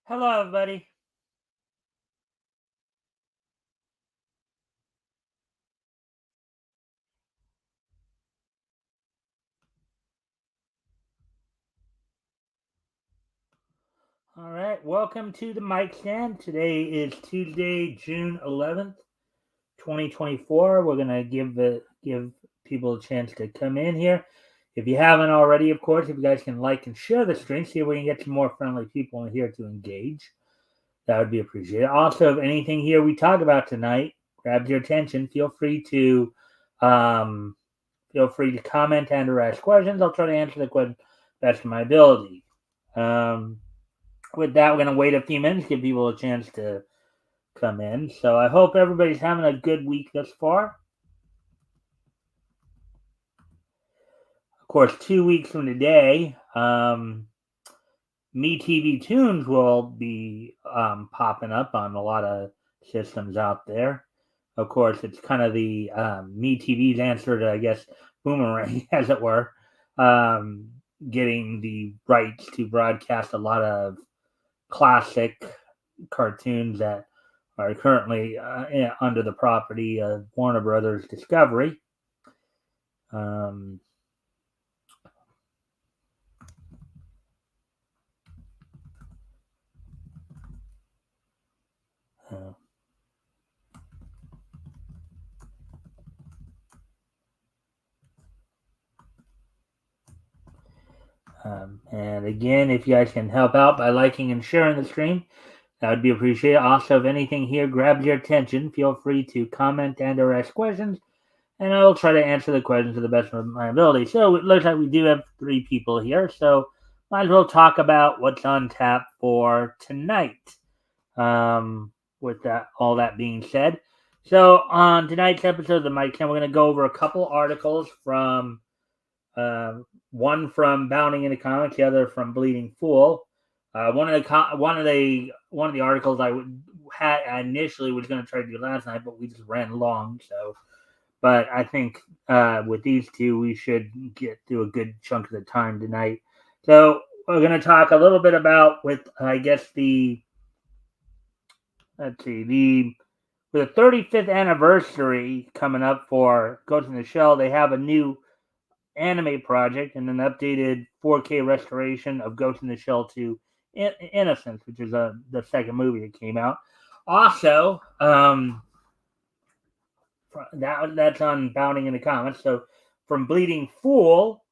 Hello, everybody. All right, welcome to the Mikestand. Today is Tuesday, June 11th, 2024. We're gonna give people a chance to come in here. If you haven't already, of course, if you guys can like and share the stream, see if we can get some more friendly people in here to engage. That would be appreciated. Also, if anything here we talk about tonight grabs your attention, um, feel free to comment and or ask questions. I'll try to answer the question best of my ability. Um, with that, we're going to wait a few minutes, give people a chance to come in. So I hope everybody's having a good week thus far. Of course, 2 weeks from today, Me TV Tunes will be popping up on a lot of systems out there. Of course, it's kind of the Me TV's answer to, I guess, Boomerang, as it were, um, getting the rights to broadcast a lot of classic cartoons that are currently under the property of Warner Brothers Discovery. Um, uh, and again, if you guys can help out by liking and sharing the stream, that would be appreciated. Also, if anything here grabs your attention, feel free to comment and or ask questions, and I will try to answer the questions to the best of my ability. So it looks like we do have 3 people here, so might as well talk about what's on tap for tonight. With that, all that being said, so on tonight's episode of the Mike, we're going to go over a couple articles from uh, one from Bounding into Comics, the other from Bleeding Fool. One of the articles I initially was going to try to do last night, but we just ran long. So, but I think with these two, we should get through a good chunk of the time tonight. So we're going to talk a little bit about with I guess the let's see the with the 35th anniversary coming up for Ghost in the Shell, they have a new anime project and an updated 4K restoration of Ghost in the Shell 2 Innocence, which is the second movie that came out. Also, that's on Bounding in the Comics. So from Bleeding Fool,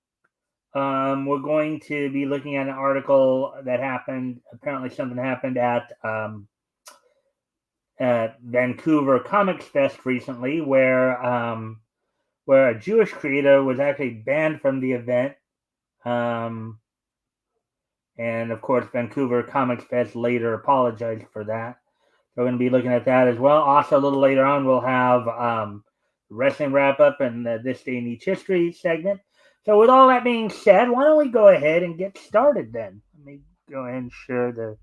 we're going to be looking at an article that happened. Apparently, something happened at Vancouver Comics Fest recently, where a Jewish creator was actually banned from the event. Um, and of course, Vancouver Comics Fest later apologized for that. So we're going to be looking at that as well. Also, a little later on, we'll have wrestling wrap up and This Day in Each History segment. So, with all that being said, why don't we go ahead and get started then? Let me go ahead and share the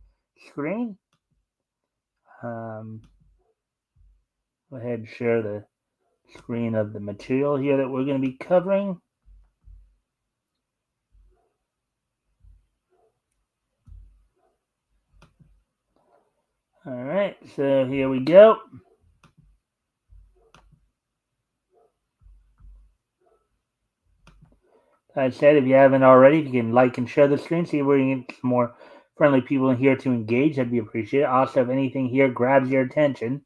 screen. Go ahead and share the screen of the material here that we're going to be covering. All right, so here we go. I said, if you haven't already, if you can like and share the stream, see if we can get some more friendly people in here to engage, that'd be appreciated. Also, if anything here grabs your attention,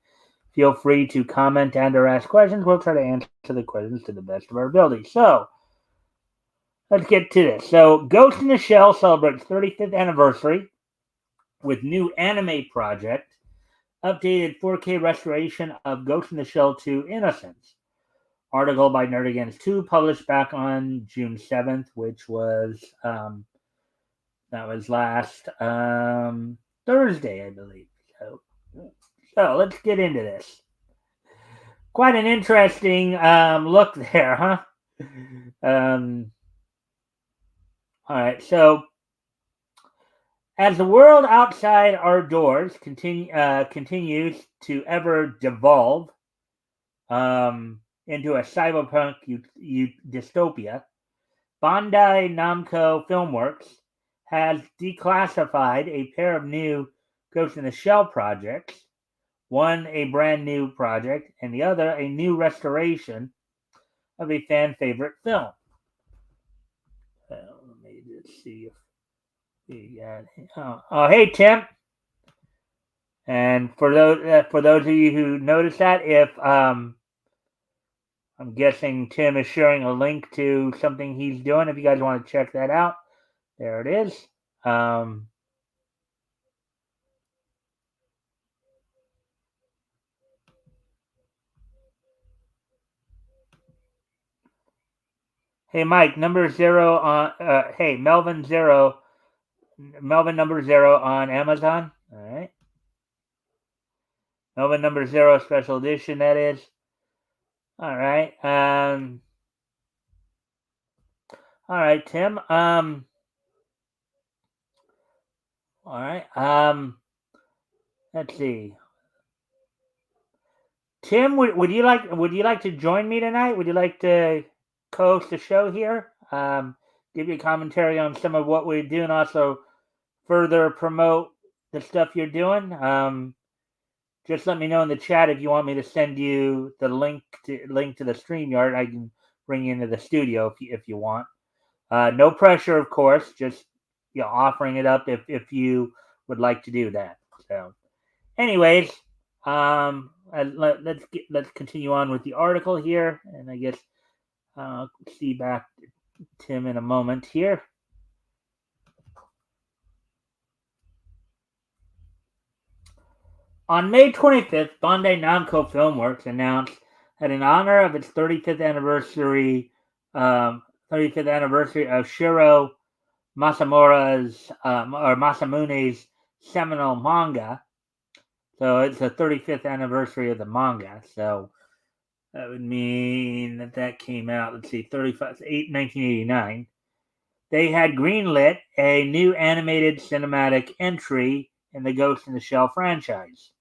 feel free to comment and or ask questions. We'll try to answer the questions to the best of our ability. So, let's get to this. So, Ghost in the Shell celebrates 35th anniversary with new anime project, updated 4K restoration of Ghost in the Shell 2 Innocence. Article by Nerd Against 2 published back on June 7th, which was that was last Thursday, I believe. So let's get into this. Quite an interesting look there, huh? All right, so as the world outside our doors continues to ever devolve into a cyberpunk dystopia, Bandai Namco Filmworks has declassified a pair of new Ghost in the Shell projects. One a brand new project, and the other a new restoration of a fan favorite film. Let me just see if we got. Oh, hey Tim! And for those of you who noticed that, if I'm guessing Tim is sharing a link to something he's doing. If you guys want to check that out, there it is. Hey Mike, number zero on. Hey Melvin number zero on Amazon. All right. Melvin number zero special edition. That is. All right. All right, Tim. All right. Let's see. Tim, would you like to join me tonight? Would you like to co-host the show here? Give you a commentary on some of what we do, and also further promote the stuff you're doing. Just let me know in the chat if you want me to send you the link to the StreamYard. I can bring you into the studio if you want. No pressure, of course. Just offering it up if you would like to do that. So, anyways, let's continue on with the article here, and I guess see back to Tim in a moment here. On May 25th, Bandai Namco Filmworks announced that in honor of its 35th anniversary of Shiro Masamune's seminal manga. So it's the 35th anniversary of the manga. So that would mean that came out, let's see, 1989. They had greenlit a new animated cinematic entry in the Ghost in the Shell franchise.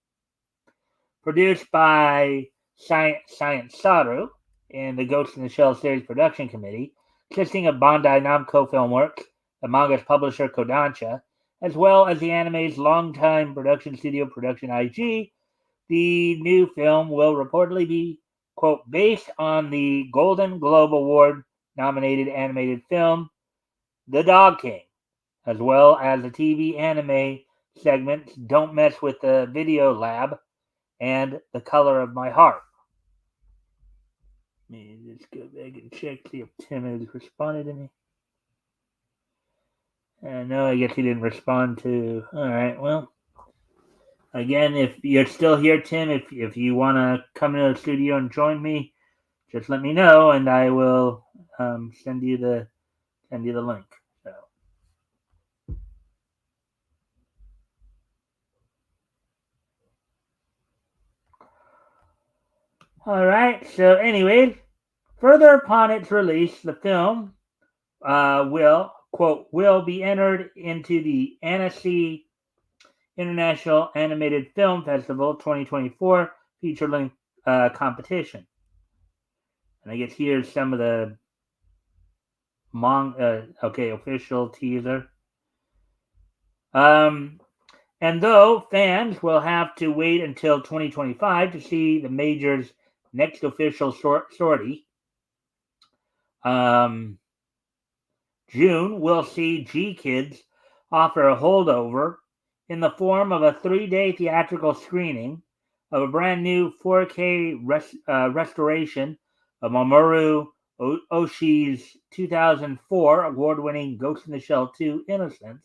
Produced by Science Saru and the Ghost in the Shell series production committee, consisting of Bandai Namco Filmworks, the manga's publisher Kodansha, as well as the anime's longtime production studio Production IG. The new film will reportedly be, quote, based on the Golden Globe Award nominated animated film The Dog King, as well as the TV anime segments Don't Mess with the Video Lab and The Color of My Heart. Let me just go back and check, see if Tim has responded to me. No, I guess he didn't respond to. All right, well, again, if you're still here, Tim, if you want to come into the studio and join me, just let me know, and I will send you the link. So. All right. So, anyway, further upon its release, the film will be entered into the Annecy International Animated Film Festival 2024 feature-length competition. And I guess here's some of the official teaser. And though fans will have to wait until 2025 to see the major's next official sortie, June will see G-Kids offer a holdover in the form of a 3-day theatrical screening of a brand new 4K restoration of Mamoru Oshii's 2004 award-winning Ghost in the Shell 2 Innocence,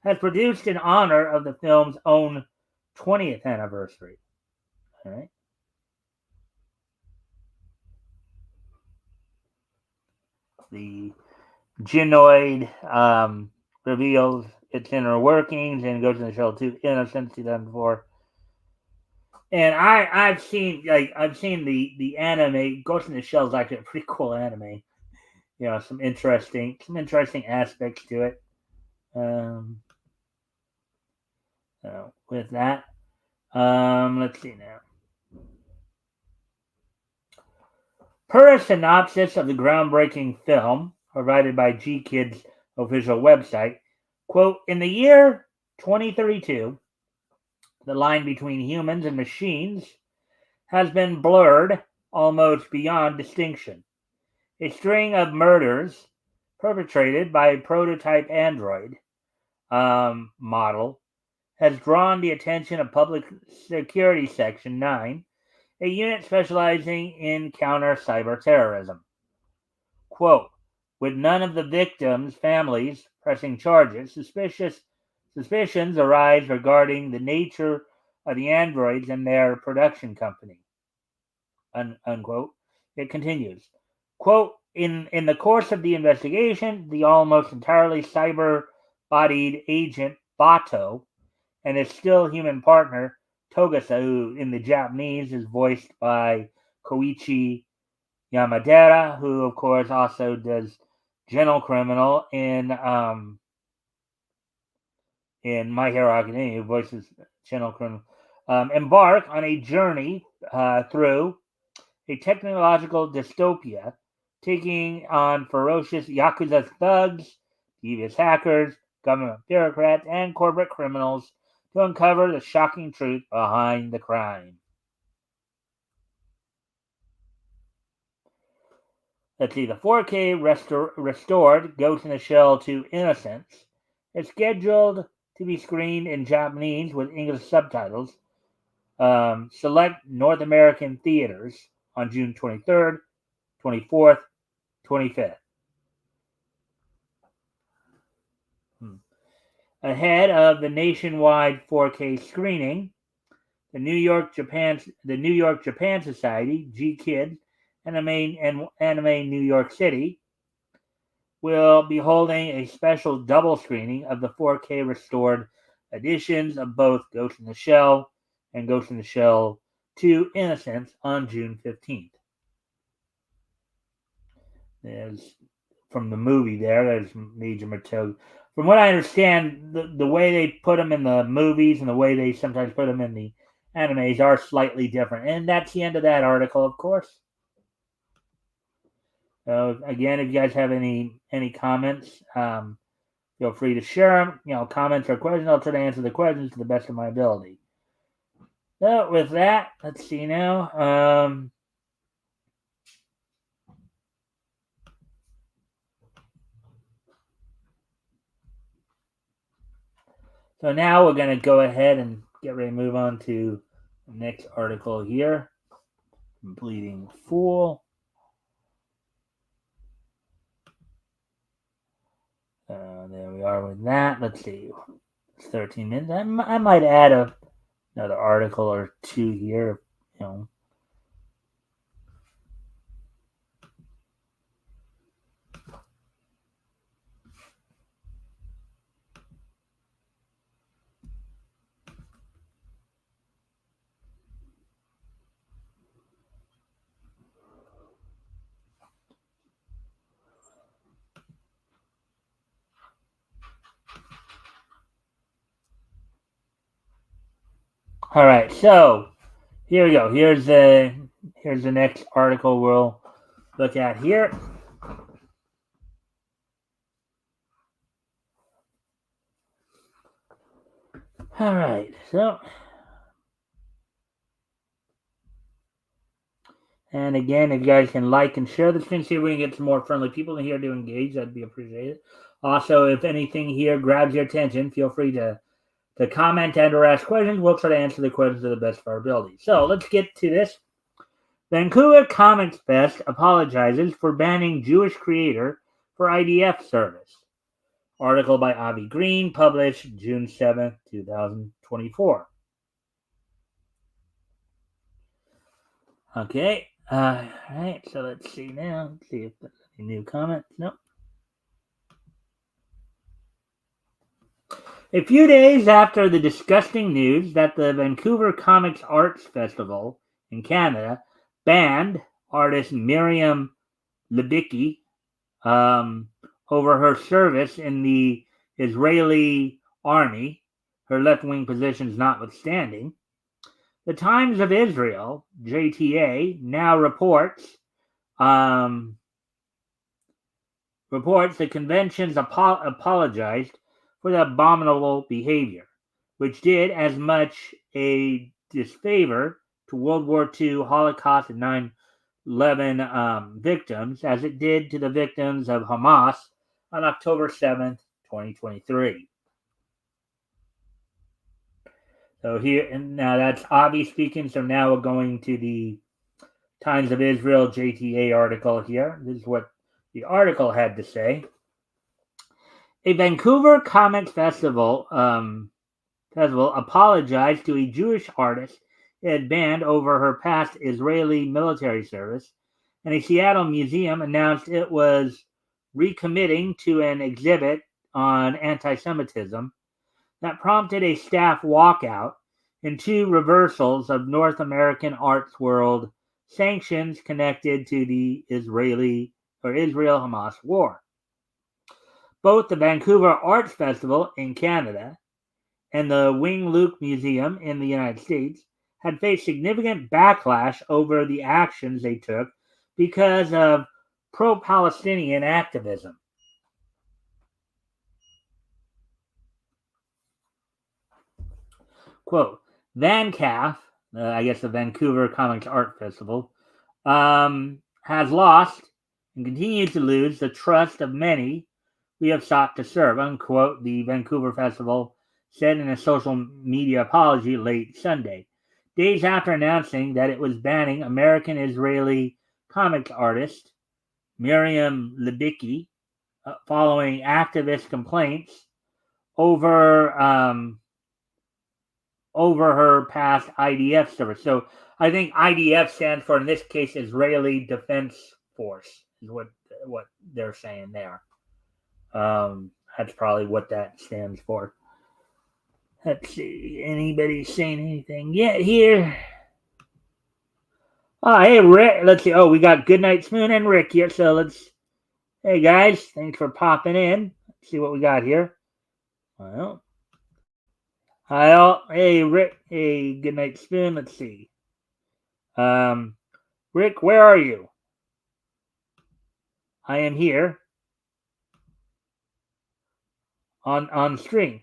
has produced in honor of the film's own 20th anniversary. All right. The Ginoid reveals its inner workings and Ghost in the Shell 2 Innocence 2004. And I've seen the anime. Ghost in the Shell is actually a pretty cool anime. Some interesting aspects to it. With that, let's see now. Per a synopsis of the groundbreaking film provided by G-Kid's official website, quote, in the year 2032, The line between humans and machines has been blurred almost beyond distinction. A string of murders perpetrated by a prototype android model has drawn the attention of Public Security Section 9, a unit specializing in counter cyber terrorism. Quote, with none of the victims' families pressing charges, suspicions arise regarding the nature of the androids and their production company. Unquote. It continues. Quote, in the course of the investigation, the almost entirely cyber-bodied agent Bato and his still human partner Togasa, who in the Japanese is voiced by Koichi Yamadera, who of course also does Gentle Criminal in My Hero Academia, who voices Gentle Criminal, embark on a journey through a technological dystopia, taking on ferocious Yakuza thugs, devious hackers, government bureaucrats, and corporate criminals to uncover the shocking truth behind the crime. Let's see, the 4K restored Ghost in the Shell 2 Innocence is scheduled to be screened in Japanese with English subtitles, select North American theaters on June 23rd, 24th, 25th. Ahead of the nationwide 4K screening, the New York Japan Society, G-Kids, Anime New York City will be holding a special double screening of the 4K restored editions of both Ghost in the Shell and Ghost in the Shell 2 Innocence on June 15th. There's from the movie there's Major Matoga. From what I understand, the way they put them in the movies and the way they sometimes put them in the animes are slightly different. And that's the end of that article, of course. Again, if you guys have any comments, feel free to share them. Comments or questions. I'll try to answer the questions to the best of my ability. So with that, let's see now. So now we're going to go ahead and get ready to move on to the next article here. Bleeding Fool. There we are with that. Let's see. It's 13 minutes. I might add another article or two here. All right, so here we go. Here's the next article we'll look at here. All right, so and again, if you guys can like and share the screen, see if we can get some more friendly people in here to engage. That'd be appreciated. Also, if anything here grabs your attention, feel free to comment and or ask questions. We'll try to answer the questions to the best of our ability. So let's get to this. Vancouver Comics Fest apologizes for banning Jewish creator for IDF service. Article by Avi Green, published June 7th, 2024. Okay. All right. So let's see now. Let's see if there's any new comments. Nope. A few days after the disgusting news that the Vancouver Comics Arts Festival in Canada banned artist Miriam Libicki over her service in the Israeli army, her left-wing positions notwithstanding, the Times of Israel, JTA, now reports the conventions apologized for the abominable behavior, which did as much a disfavor to World War II Holocaust and 9/11 victims as it did to the victims of Hamas on October 7th, 2023. So here, and now that's Avi speaking. So now we're going to the Times of Israel JTA article here. This is what the article had to say. A Vancouver Comic Festival apologized to a Jewish artist it had banned over her past Israeli military service, and a Seattle museum announced it was recommitting to an exhibit on anti-Semitism that prompted a staff walkout and 2 reversals of North American arts world sanctions connected to the Israel-Hamas war. Both the Vancouver Arts Festival in Canada and the Wing Luke Museum in the United States had faced significant backlash over the actions they took because of pro-Palestinian activism. Quote, VanCAF, I guess the Vancouver Comics Art Festival, has lost and continues to lose the trust of many we have sought to serve, unquote, the Vancouver Festival said in a social media apology late Sunday, days after announcing that it was banning American-Israeli comics artist Miriam Libicki following activist complaints over her past IDF service. So I think IDF stands for, in this case, Israeli Defense Force, is what they're saying there. That's probably what that stands for. Let's see. Anybody saying anything yet here? Oh, hey, Rick. Let's see. Oh, we got Goodnight Spoon and Rick here. So let's. Hey, guys. Thanks for popping in. Let's see what we got here. Well. Hi, all. Hey, Rick. Hey, Goodnight Spoon. Let's see. Rick, where are you? I am here. On stream.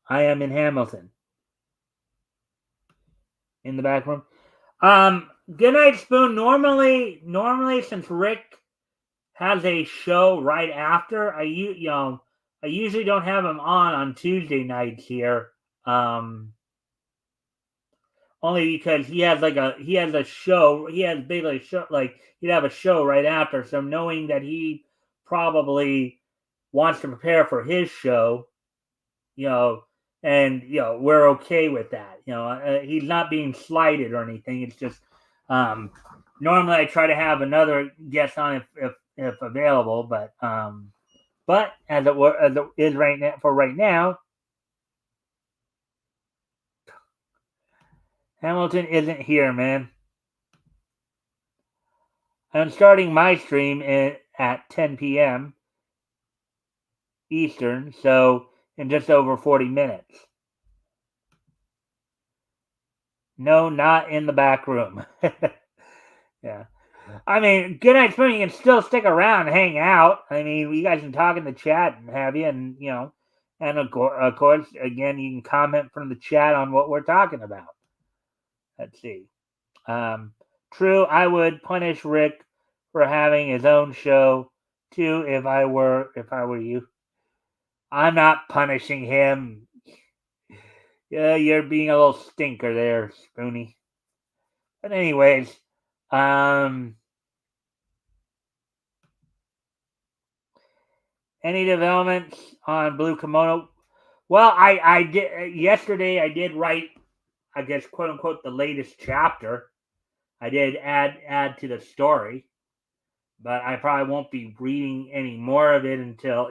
I am in Hamilton. In the back room. Goodnight Spoon. Normally, since Rick has a show right after, I usually don't have him on Tuesday nights here. Only because he has a show. He has basically a show, like he'd have a show right after. So knowing that he probably wants to prepare for his show, and we're okay with that. He's not being slighted or anything. It's just normally I try to have another guest on if available, but as it is right now, Hamilton isn't here, man. I'm starting my stream at 10 p.m. Eastern, so in just over 40 minutes. No, not in the back room. Yeah. I mean, Goodnight Spoon, you can still stick around and hang out. I mean, you guys can talk in the chat and have you, and and of course, again, you can comment from the chat on what we're talking about. Let's see. True, I would punish Rick for having his own show too if I were you. I'm not punishing him. Yeah, you're being a little stinker there, Spoonie. But anyways, any developments on Blue Kimono? Well, I did yesterday. I did write, I guess, quote unquote, the latest chapter. I did add to the story, but I probably won't be reading any more of it until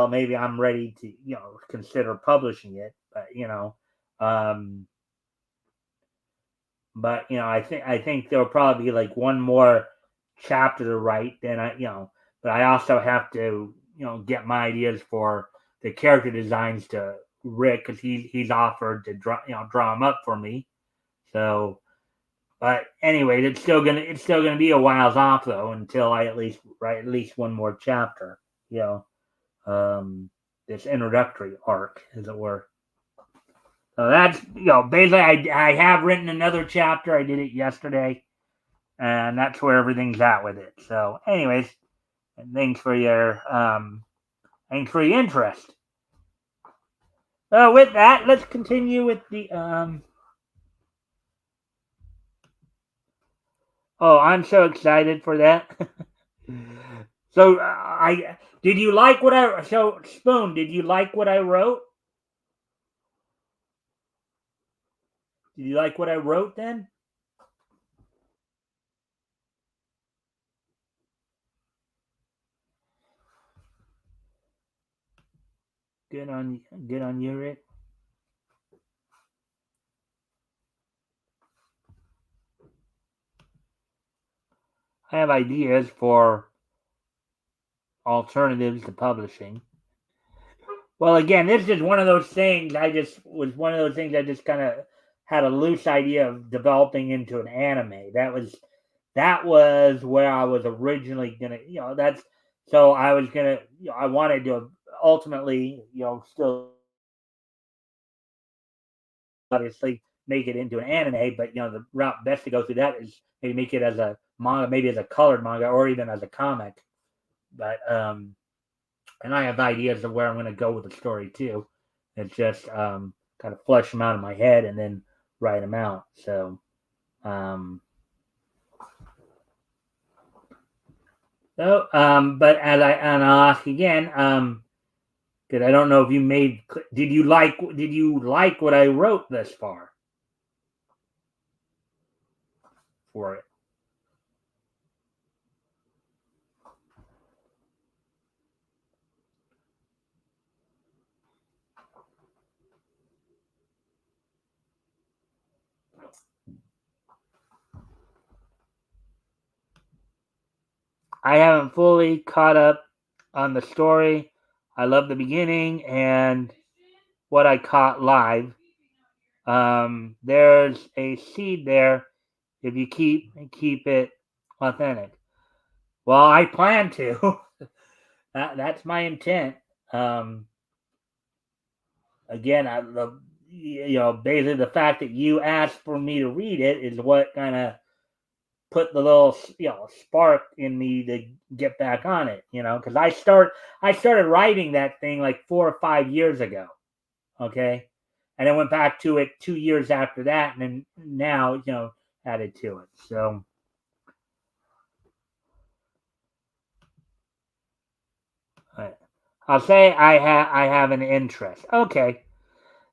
maybe I'm ready to consider publishing it. But I think there'll probably be like one more chapter to write. Then but I also have to get my ideas for the character designs to Rick, because he's offered to draw them up for me. So, but anyway, it's still gonna be a while off though until I at least write at least one more chapter. Then this introductory arc, as it were. So that's basically I have written another chapter. I did it yesterday, and that's where everything's at with it. So, anyways, thanks for your interest. With that, let's continue with the Oh, I'm so excited for that. So I did you like what I so Spoon? Did you like what I wrote? Did you like what I wrote then? Good on you, Rick. I have ideas for alternatives to publishing. Well, again, this is one of those things I just kind of had a loose idea of developing into an anime. That was where I was originally gonna, that's so I was gonna, I wanted to ultimately, still obviously make it into an anime, but the route best to go through that is maybe make it as a manga, maybe as a colored manga, or even as a comic. But and I have ideas of where I'm going to go with the story too. It's just kind of flesh them out in my head and then write them out. So, but I'll ask again, because I don't know if you made. Did you like what I wrote thus far for it? I haven't fully caught up on the story. I love the beginning and what I caught live. There's a seed there if you keep it authentic. Well, I plan to. That's my intent. Um, Again, I love basically the fact that you asked for me to read it is what kind of put the little spark in me to get back on it. Because I started writing that thing like 4 or 5 years ago. Okay, and I went back to it 2 years after that, and then now added to it. So I'll say I have an interest. Okay,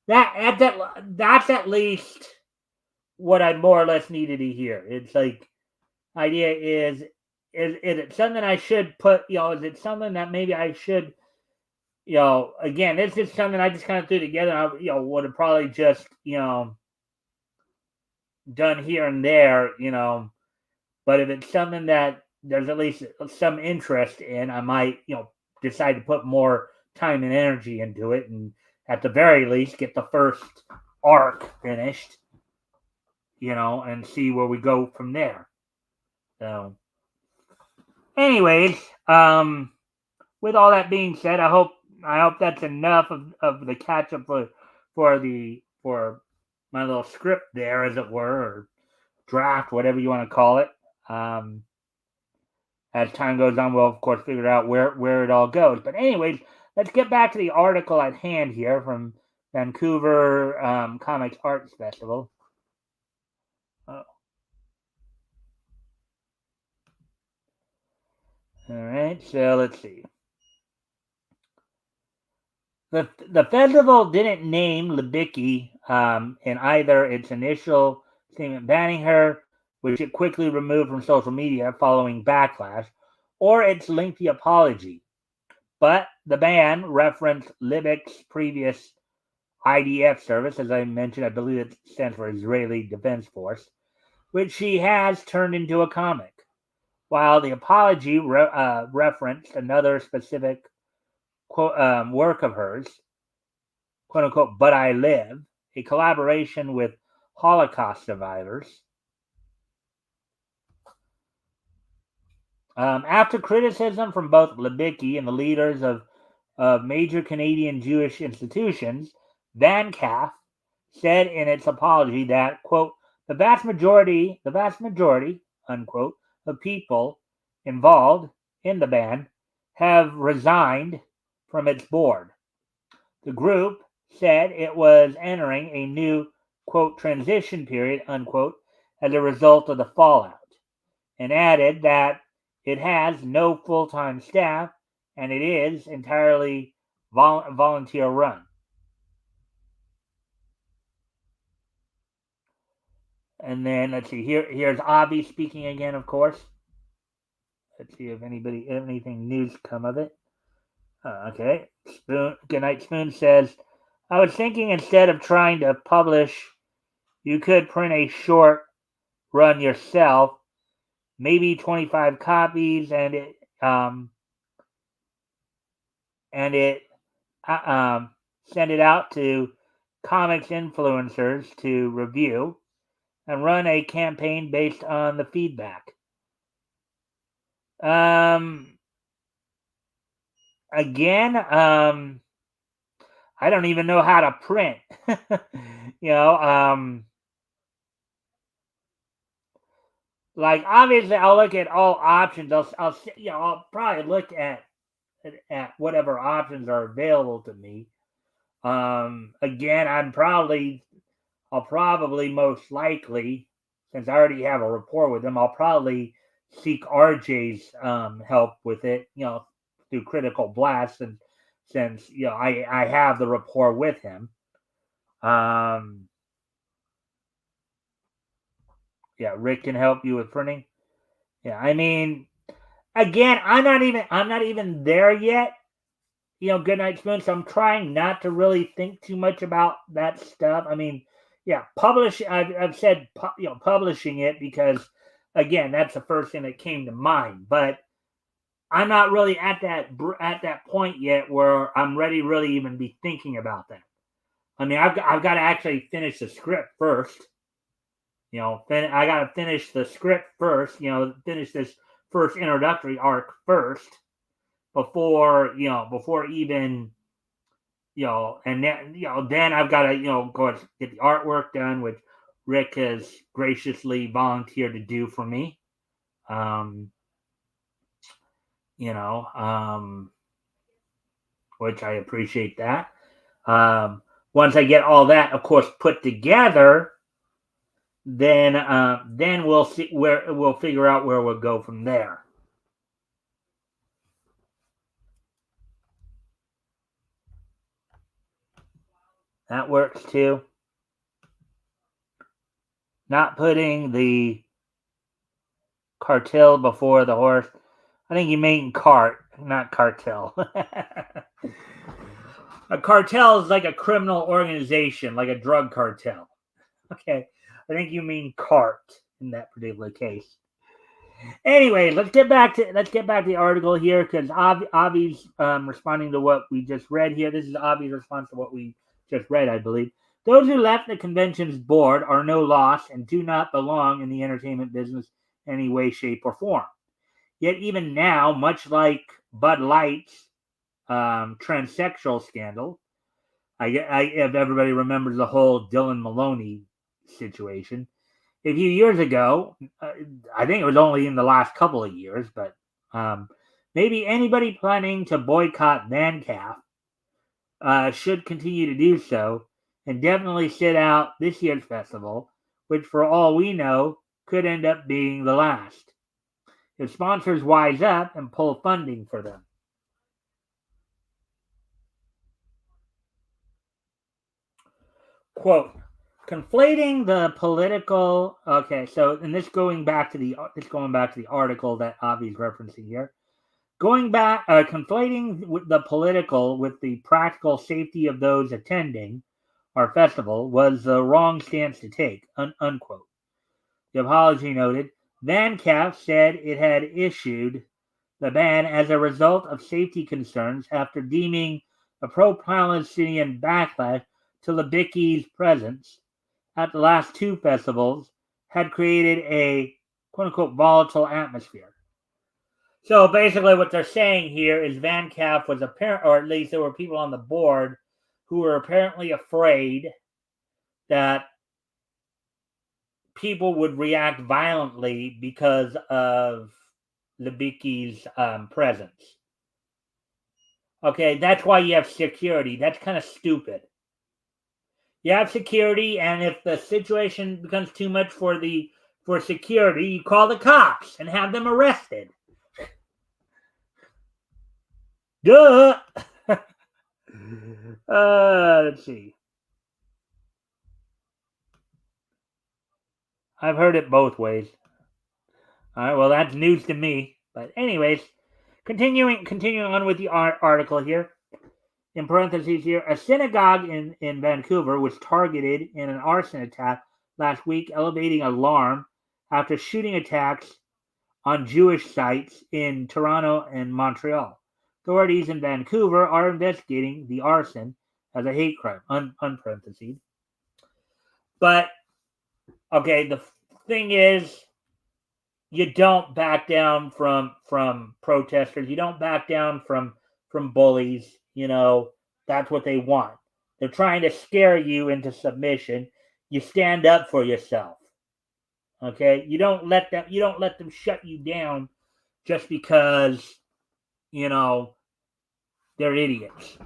that's at least what I more or less needed to hear. It's like idea is it something I should put? Is it something that maybe I should? Again, this is something I just kind of threw together. I would have probably just done here and there. But if it's something that there's at least some interest in, I might decide to put more time and energy into it, and at the very least get the first arc finished. And see where we go from there. So, anyways, with all that being said, I hope that's enough of the catch up for my little script there, as it were, or draft, whatever you want to call it. As time goes on, we'll of course figure out where it all goes. But anyways, let's get back to the article at hand here from Vancouver Comics Arts Festival. Oh. All right, so let's see. The festival didn't name Libicki in either its initial statement banning her, which it quickly removed from social media following backlash, or its lengthy apology. But the ban referenced Libic's previous IDF service, as I mentioned, I believe it stands for Israeli Defense Force, which she has turned into a comic. While the apology referenced another specific work of hers, quote unquote, But I Live, a collaboration with Holocaust survivors. After criticism from both Libicki and the leaders of of major Canadian Jewish institutions, VanCAF, said in its apology that, quote, the vast majority, unquote, of people involved in the ban have resigned from its board. The group said it was entering a new, quote, transition period, unquote, as a result of the fallout, and added that it has no full-time staff and it is entirely volunteer run. And then let's see, here's Avi speaking again, of course. Let's see if anything news come of it. Okay. Goodnight Spoon says, I was thinking instead of trying to publish, you could print a short run yourself, maybe 25 copies, and it send it out to comics influencers to review and run a campaign based on the feedback. Again, I don't even know how to print. you know, like obviously I'll look at all options. I'll probably look at whatever options are available to me. Again, I'll probably most likely, since I already have a rapport with him, I'll probably seek RJ's help with it, through Critical Blast, and since I have the rapport with him. Yeah, Rick can help you with printing. Yeah, I mean, again, I'm not even there yet. Goodnight Spoon. So I'm trying not to really think too much about that stuff. I mean, yeah, I've said publishing it because, again, that's the first thing that came to mind. But I'm not really at that point yet where I'm ready to really even be thinking about that. I mean, I've got to actually finish the script first. I got to finish the script first. Finish this first introductory arc first before even and then I've got to go and get the artwork done, which Rick has graciously volunteered to do for me. Which I appreciate that. Once I get all that, of course, put together, then we'll see we'll figure out where we'll go from there. That works too. Not putting the cartel before the horse. I think you mean cart, not cartel. A cartel is like a criminal organization, like a drug cartel. Okay, I think you mean cart in that particular case. Anyway, let's get back to the article here, because Avi's responding to what we just read here. This is Avi's response to what we just read, I believe. Those who left the convention's board are no loss and do not belong in the entertainment business in any way, shape, or form. Yet even now, much like Bud Light's transsexual scandal, if everybody remembers the whole Dylan Maloney situation, a few years ago, I think it was only in the last couple of years, but maybe anybody planning to boycott VanCAF should continue to do so, and definitely sit out this year's festival, which for all we know could end up being the last, if sponsors wise up and pull funding for them. Quote, conflating the political. Okay, so and this going back to the article that Avi's referencing here. Conflating the political with the practical safety of those attending our festival was the wrong stance to take. Unquote. The apology noted, VanCAF said it had issued the ban as a result of safety concerns after deeming a pro-Palestinian backlash to Libicki's presence at the last two festivals had created a quote-unquote volatile atmosphere. So basically, what they're saying here is Van Calf was apparent, or at least there were people on the board who were apparently afraid that people would react violently because of Libicki's presence. Okay, that's why you have security. That's kind of stupid. You have security, and if the situation becomes too much for security, you call the cops and have them arrested. Duh. Let's see. I've heard it both ways. All right, well, that's news to me. But anyways, continuing on with the article here. In parentheses here, a synagogue in Vancouver was targeted in an arson attack last week, elevating alarm after shooting attacks on Jewish sites in Toronto and Montreal. Authorities in Vancouver are investigating the arson as a hate crime, unparenthesed. But, okay, the thing is, you don't back down from protesters. You don't back down from bullies. You know, that's what they want. They're trying to scare you into submission. You stand up for yourself. Okay? You don't let them shut you down just because, you know, they're idiots.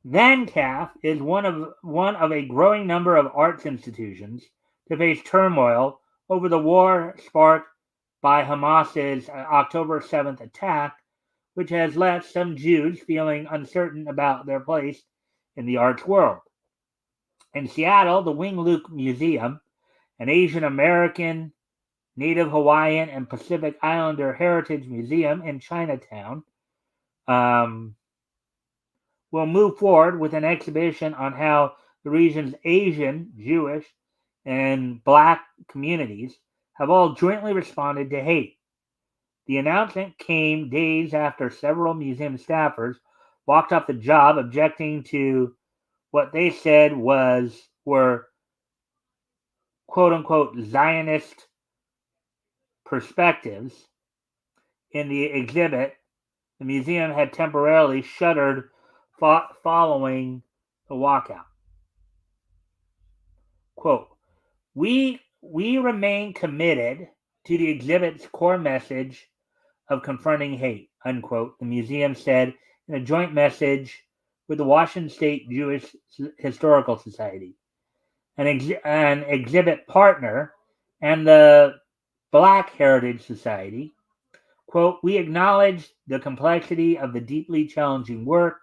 VanCAF is one of a growing number of arts institutions to face turmoil over the war sparked by Hamas's October 7th attack, which has left some Jews feeling uncertain about their place in the arts world. In Seattle, the Wing Luke Museum, an Asian American, Native Hawaiian, and Pacific Islander heritage museum in Chinatown, will move forward with an exhibition on how the region's Asian, Jewish, and Black communities have all jointly responded to hate. The announcement came days after several museum staffers walked off the job objecting to what they said were quote unquote Zionist perspectives in the exhibit. The museum had temporarily shuttered following the walkout. Quote, we remain committed to the exhibit's core message of confronting hate, unquote, the museum said in a joint message with the Washington State Jewish Historical Society, an exhibit partner, and the Black Heritage Society. Quote, we acknowledge the complexity of the deeply challenging work.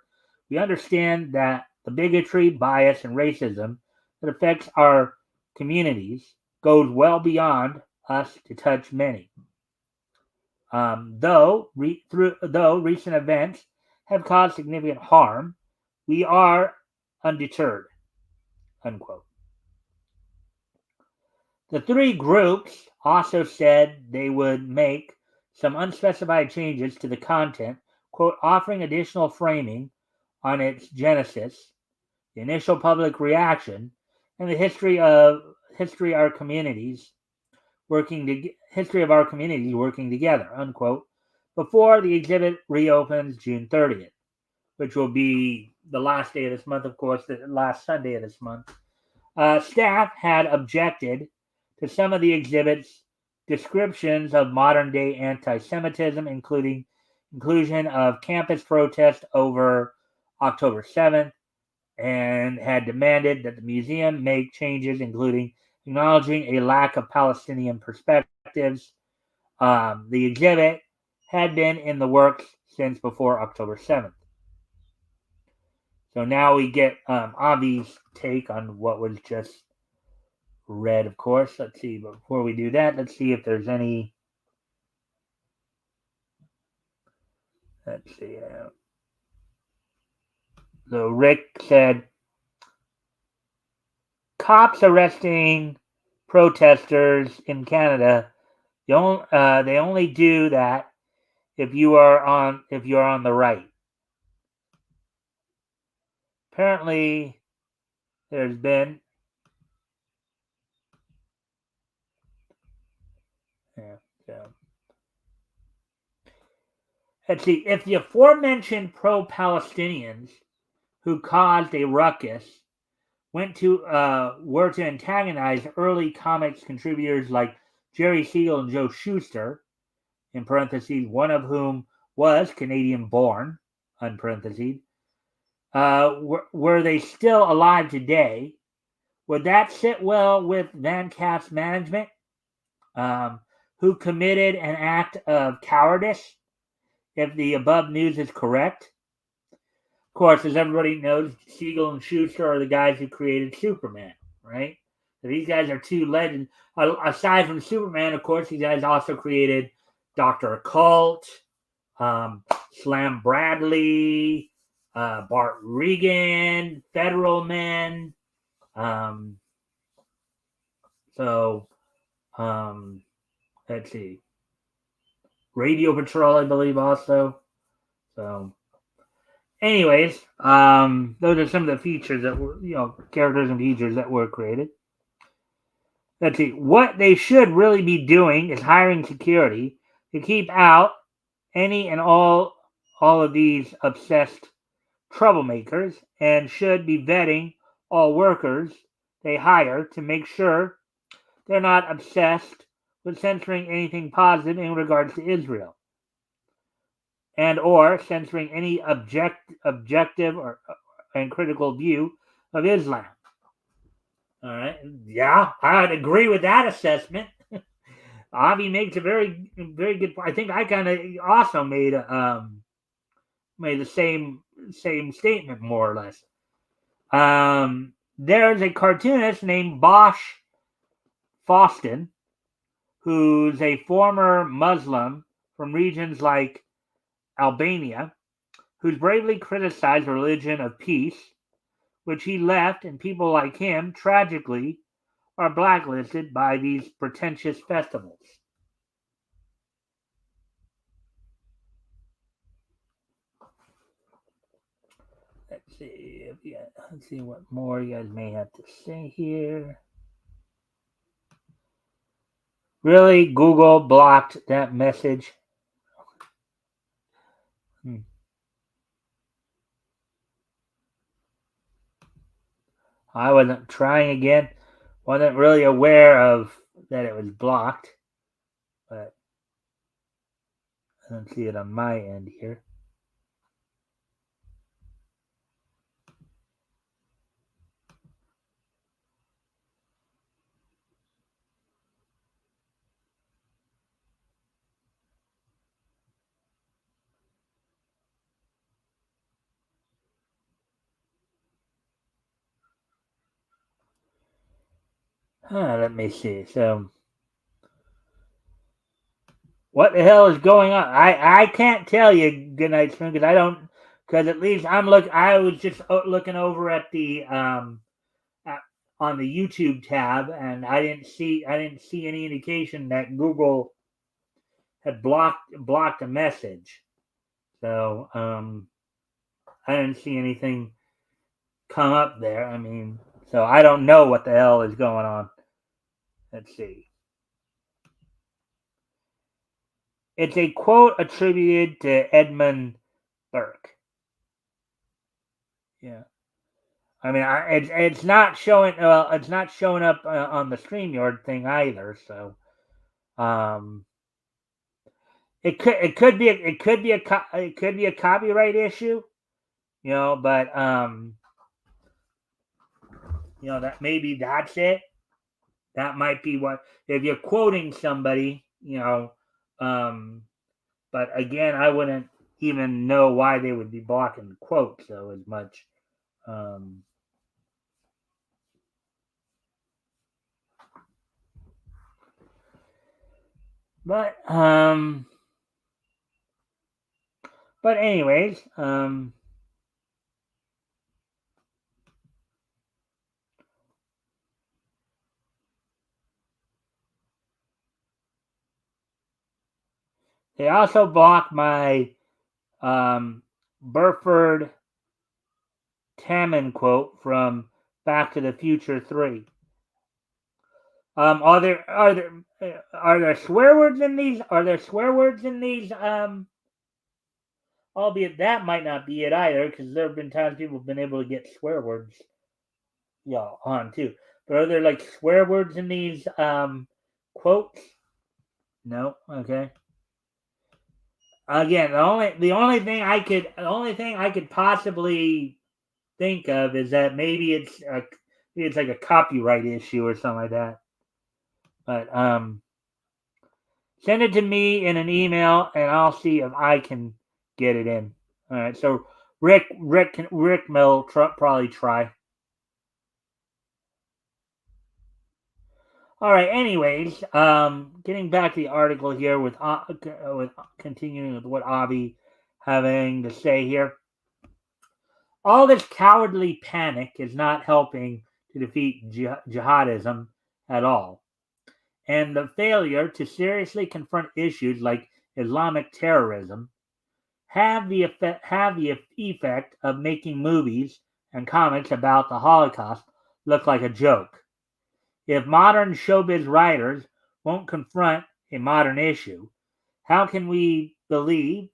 We understand that the bigotry, bias, and racism that affects our communities goes well beyond us to touch many. Though recent events have caused significant harm, we are undeterred. Unquote. The three groups also said they would make some unspecified changes to the content, quote, offering additional framing on its genesis, the initial public reaction, and the history of our communities working together, unquote, before the exhibit reopens June 30th, which will be the last day of this month, of course, the last Sunday of this month. Staff had objected to some of the exhibit's descriptions of modern day anti Semitism, including inclusion of campus protest over October 7th, and had demanded that the museum make changes, including acknowledging a lack of Palestinian perspectives. The exhibit had been in the works since before October 7th. So now we get Avi's take on what was just read, of course. Let's see, but before we do that, let's see if there's any. Let's see. So Rick said, cops arresting protesters in Canada, they only do that if you're on the right. Apparently, there's been yeah, so Let's see. If the aforementioned pro-Palestinians who caused a ruckus were to antagonize early comics contributors like Jerry Siegel and Joe Shuster, in parentheses, one of whom was Canadian born, in parentheses, were they still alive today, would that sit well with Van Kamp's management, who committed an act of cowardice, if the above news is correct? Of course, as everybody knows, Siegel and Schuster are the guys who created Superman, right? So these guys are two legends. Aside from Superman, of course, these guys also created Dr. Occult, Slam Bradley, Bart Regan, Federal Men. Um, so, let's see. Radio Patrol, I believe, also. So, anyways, those are some of the features that were, characters and features that were created. Let's see. What they should really be doing is hiring security to keep out any and all of these obsessed troublemakers, and should be vetting all workers they hire to make sure they're not obsessed with censoring anything positive in regards to Israel, and or censoring any objective and critical view of Islam. All right, yeah, I'd agree with that assessment. Avi makes a very good point. I think I kind of also made the same statement, more or less. There's a cartoonist named Bosch Foston, who's a former Muslim from regions like Albania, who's bravely criticized the religion of peace, which he left, and people like him, tragically, are blacklisted by these pretentious festivals. Let's see what more you guys may have to say here. Really, Google blocked that message. I wasn't trying again. Wasn't really aware of that it was blocked, but I don't see it on my end here. Let me see. So, what the hell is going on? I can't tell you, Goodnight Spoon, because I don't. Because at least I was just looking over at the on the YouTube tab, and I didn't see any indication that Google had blocked a message. So I didn't see anything come up there. I mean, so I don't know what the hell is going on. Let's see. It's a quote attributed to Edmund Burke. Yeah. I mean, it's not showing. Well, it's not showing up on the StreamYard thing either. So, it could be a copyright issue, but that maybe that's it. That might be what, if you're quoting somebody, but again, I wouldn't even know why they would be blocking quotes so as much. But anyways, they also blocked my Burford Tamman quote from Back to the Future 3. Are there swear words in these? Are there swear words in these Albeit that might not be it either, because there have been times people have been able to get swear words, on too. But are there like swear words in these quotes? No. Okay. Again, the only thing I could possibly think of is that maybe it's like a copyright issue or something like that. But send it to me in an email, and I'll see if I can get it in. All right. So Rick will probably try. All right. Anyways, getting back to the article here with continuing with what Avi having to say here. All this cowardly panic is not helping to defeat jihadism at all, and the failure to seriously confront issues like Islamic terrorism have the effect of making movies and comics about the Holocaust look like a joke. If modern showbiz writers won't confront a modern issue, how can we believe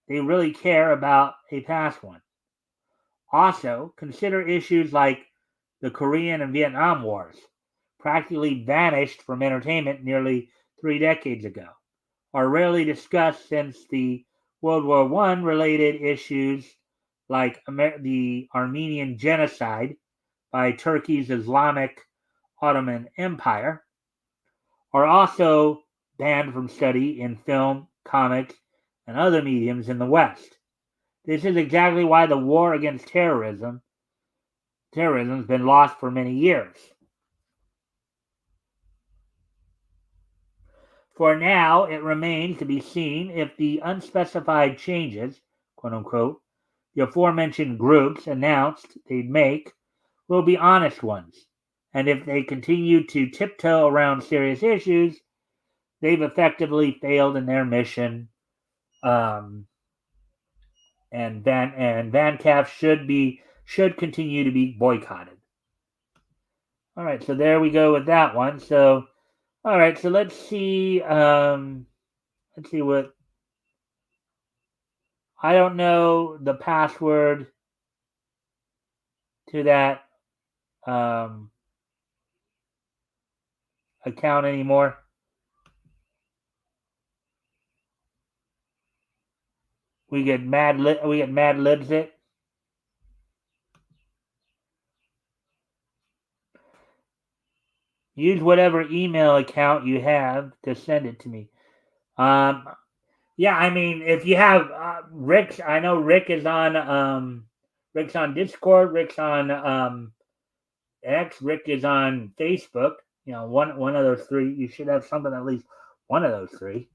they really care about a past one? Also, consider issues like the Korean and Vietnam Wars, practically vanished from entertainment nearly 3 decades ago, are rarely discussed since the World War I related issues like the Armenian genocide by Turkey's Islamic Ottoman Empire are also banned from study in film, comics, and other mediums in the West. This is exactly why the war against terrorism has been lost for many years. For now, it remains to be seen if the unspecified changes, quote unquote, the aforementioned groups announced they'd make will be honest ones, and if they continue to tiptoe around serious issues, they've effectively failed in their mission. Um, and VanCaf should continue to be boycotted. All right, so there we go with that one. So, all right, so let's see. Let's see what I don't know the password to that um, account anymore. We get Mad Libs it. Use whatever email account you have to send it to me. Um, yeah, I mean, if you have Rick's, I know Rick's on Discord. Rick's on X. Rick is on Facebook. You know, one of those three. You should have something at least one of those three.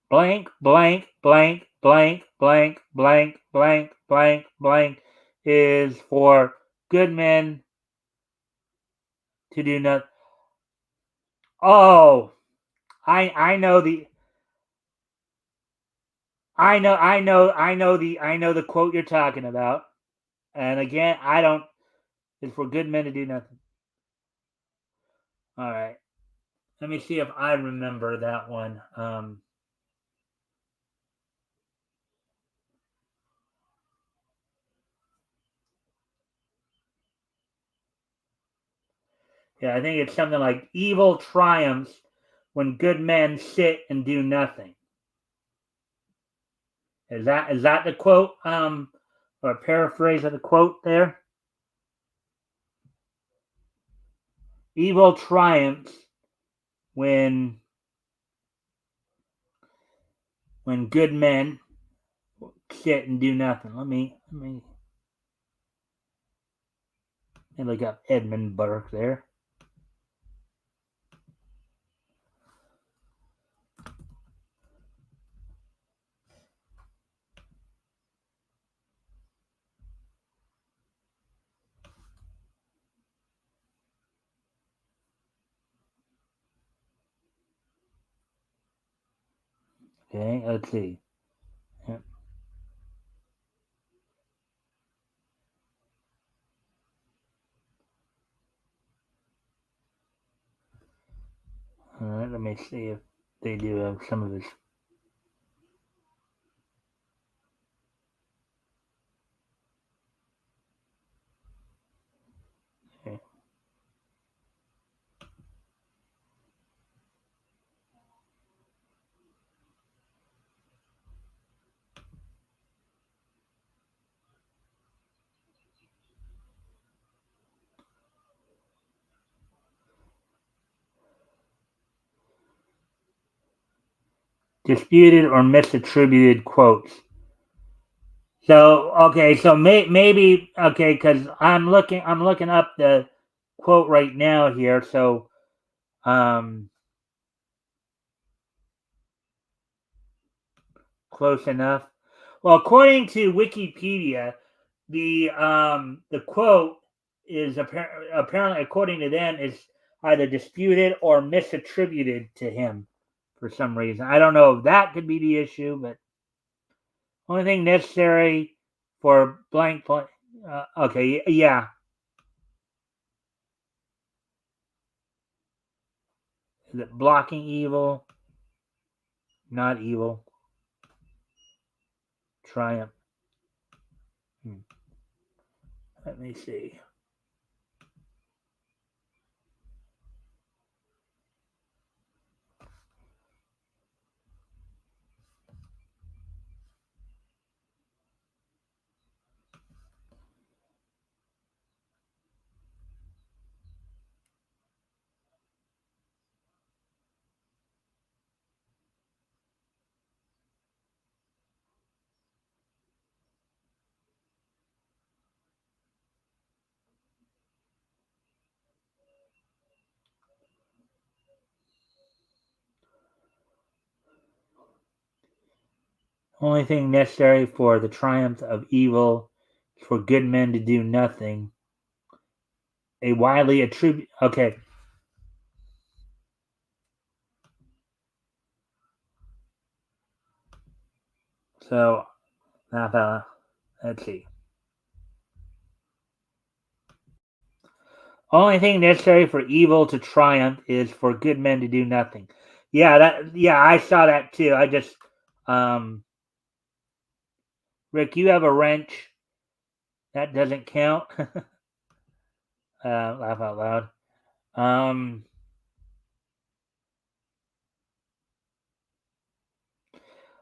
Blank, blank, blank, blank, blank, blank, blank, blank, blank is for good men to do nothing. Oh, I know the I know the quote you're talking about. And again, I don't. It's for good men to do nothing. All right. Let me see if I remember that one. Yeah, I think it's something like evil triumphs when good men sit and do nothing. Is that the quote? Or a paraphrase of the quote there? Evil triumphs when good men sit and do nothing. Let me look up Edmund Burke there. Okay, let's see. Yep. All right, let me see if they do have some of this. disputed or misattributed quotes. So okay, so maybe okay, because I'm looking up the quote right now here. So um, close enough. Well, according to Wikipedia, the quote is apparently, according to them, is either disputed or misattributed to him for some reason. I don't know if that could be the issue, but only thing necessary for blank blank. Okay, yeah. Is it blocking evil? Not evil. Triumph. Hmm. Let me see. Only thing necessary for the triumph of evil is for good men to do nothing. A widely attributed. Okay, so let's see. Only thing necessary for evil to triumph is for good men to do nothing. Yeah, I saw that too. I just um Rick, you have a wrench. That doesn't count. Laugh out loud. Um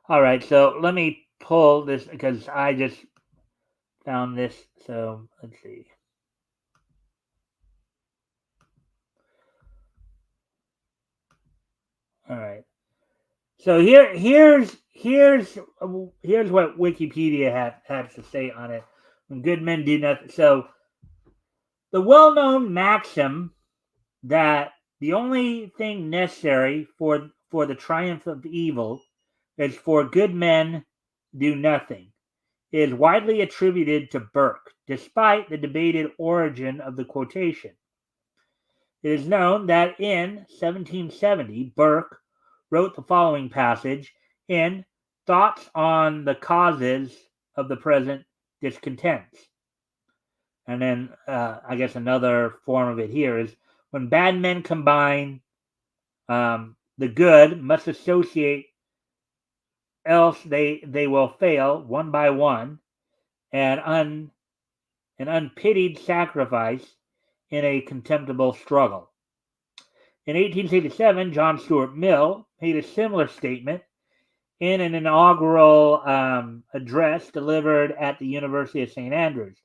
all right, so let me pull this because I just found this. So let's see. All right. So here's what Wikipedia has to say on it. When good men do nothing. So the well-known maxim that the only thing necessary for the triumph of evil is for good men do nothing is widely attributed to Burke, despite the debated origin of the quotation. It is known that in 1770 Burke wrote the following passage in Thoughts on the Causes of the Present Discontents. And then I guess another form of it here is when bad men combine, the good must associate, else they will fail one by one, and an unpitied sacrifice in a contemptible struggle. In 1867, John Stuart Mill made a similar statement in an inaugural address delivered at the University of St. Andrews.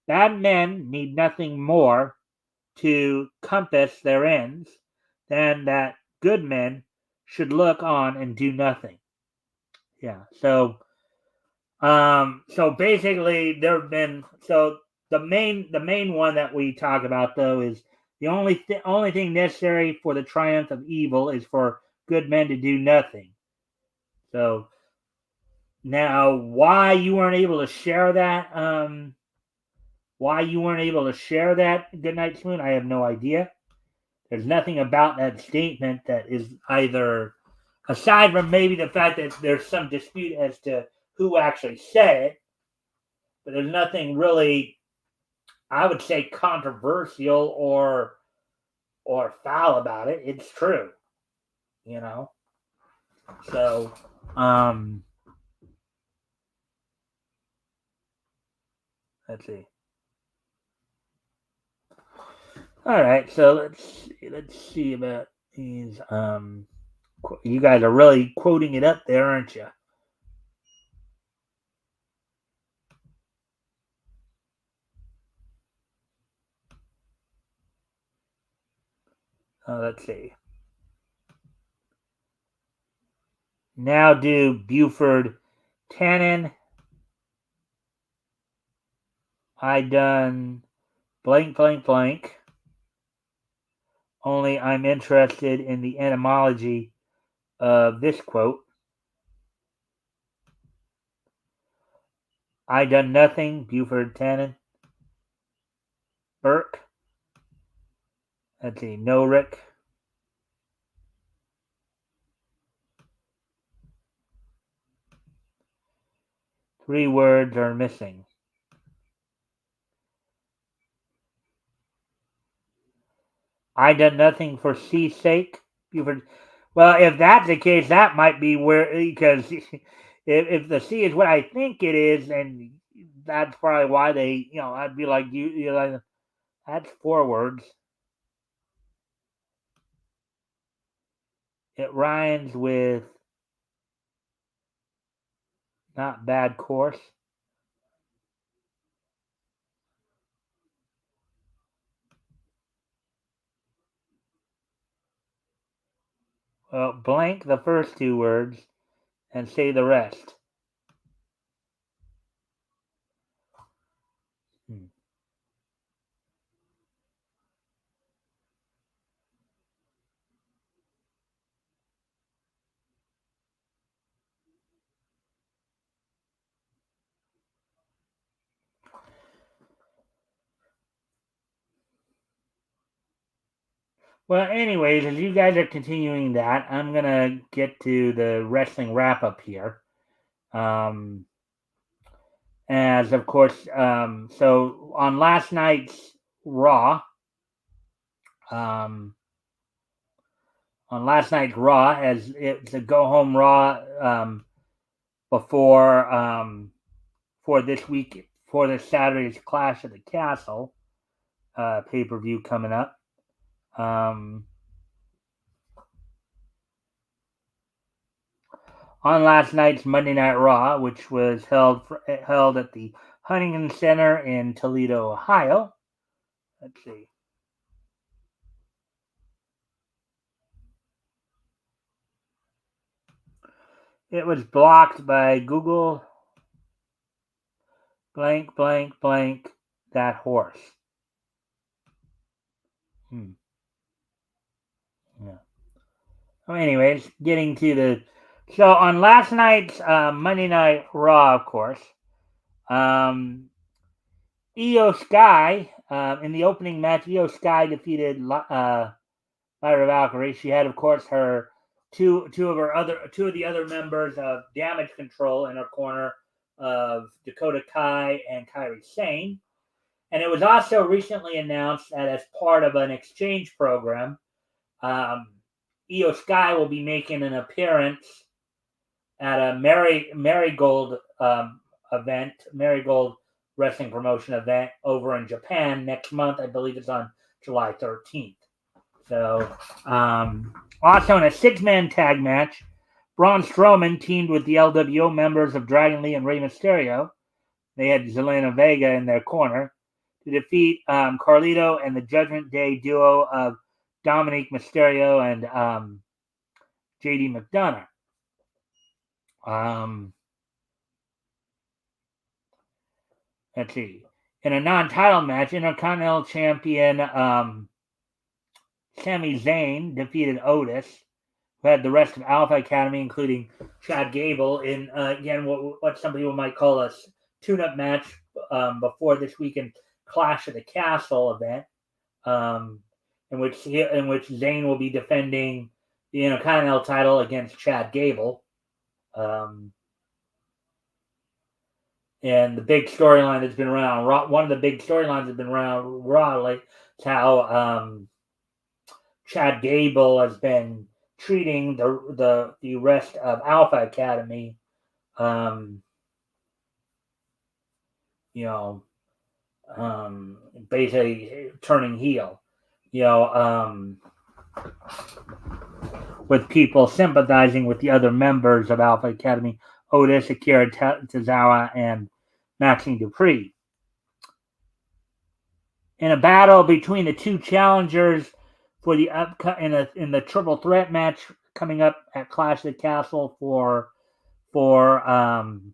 Bad men need nothing more to compass their ends than that good men should look on and do nothing. Yeah. So basically there have been the main one that we talk about though is the only thing necessary for the triumph of evil is for good men to do nothing. So now why you weren't able to share that good night spoon, I have no idea. There's nothing about that statement that is either, aside from maybe the fact that there's some dispute as to who actually said it, but there's nothing really, I would say, controversial or foul about it. It's true, you know. So, um, let's see. All right, so let's see about these. You guys are really quoting it up there, aren't you? Let's see. Now do Buford Tannen. I done blank, blank, blank. Only I'm interested in the etymology of this quote. I done nothing, Buford Tannen. Burke. Let's see, Norick. Three words are missing. I done nothing for C's sake, Buford. Well, if that's the case, that might be where, because if the C is what I think it is, then that's probably why they, I'd be like, you're like, that's four words. It rhymes with not bad course. Well, blank the first two words and say the rest. Hmm. Well, anyways, as you guys are continuing that, I'm gonna get to the wrestling wrap up here. Um, as of course, so on last night's Raw, um, as it's a go home Raw before for this week for this Saturday's Clash of the Castle pay per view coming up. Um, on last night's Monday Night Raw, which was held at the Huntington Center in Toledo, Ohio. Let's see. It was blocked by Google blank blank blank that horse. Hmm. Yeah. Well, anyways, getting to the on last night's Monday Night Raw, of course, Io Sky in the opening match, Io Sky defeated Lyra Valkyrie. She had, of course, her two of the other members of Damage Control in her corner of Dakota Kai and Kairi Sane. And it was also recently announced that as part of an exchange program, um, Io Sky will be making an appearance at a Marigold Marigold Wrestling Promotion event over in Japan next month. I believe it's on July 13th. So, also in a six-man tag match, Braun Strowman teamed with the LWO members of Dragon Lee and Rey Mysterio. They had Zelina Vega in their corner to defeat Carlito and the Judgment Day duo of Dominic Mysterio and JD McDonough. Let's see. In a non-title match, Intercontinental Champion Sami Zayn defeated Otis, who had the rest of Alpha Academy, including Chad Gable, in again what some people might call a tune-up match before this weekend Clash of the Castle event, in which Zayn will be defending the Intercontinental title against Chad Gable. And the big storyline that's been around one of the big storylines that's been around Raw, like how Chad Gable has been treating the rest of Alpha Academy, you know, basically turning heel, you know, with people sympathizing with the other members of Alpha Academy, Otis, Akira Tozawa, and Maxine Dupree. In a battle between the two challengers for the in the triple threat match coming up at Clash of the Castle for um,